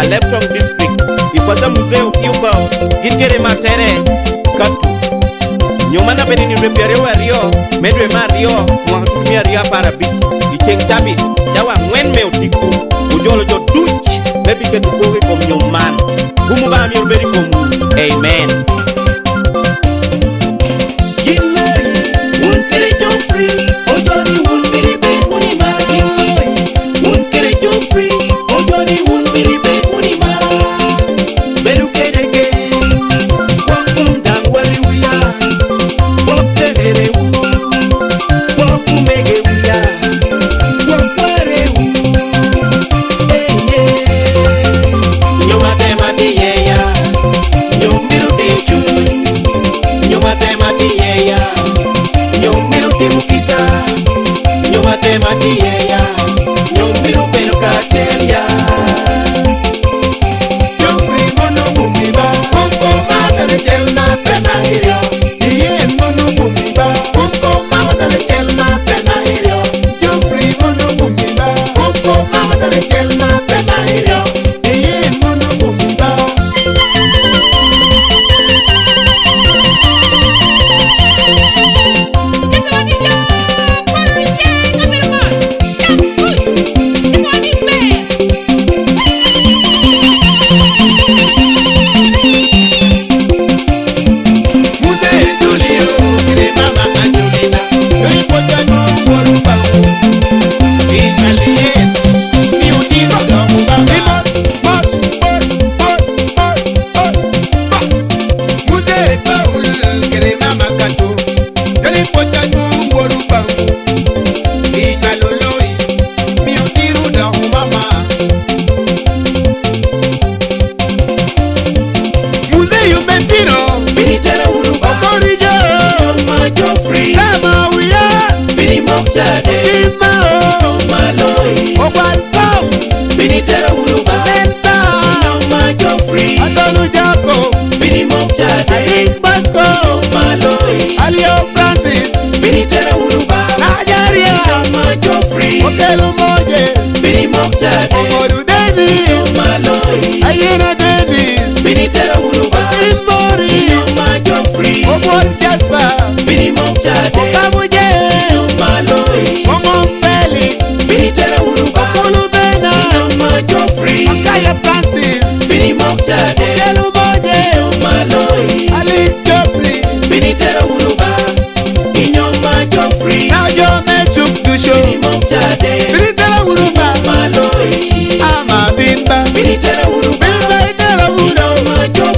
Electron District, Ikwata Museo Kiubao, Gingere Matere, Katu. Nyumana Benini Reperewa Rio, Medwe Mario, Mwatumia Ria Parabi, Icheng Tabi, Jawa Mwen Meutiku, Ujolo Jo Duch, Maybe get to go from your man. Bumubami Uberi Komu, Amen.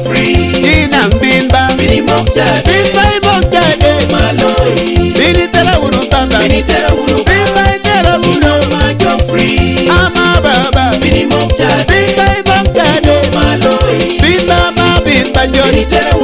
Free. mokjade Bimba mokjade maloi Bini tera unu baba bini tera unu Bimba tera unu ma Geoffrey Ama baba bini mokjade Bimba mokjade maloi Bimba ma bimba bini joni tera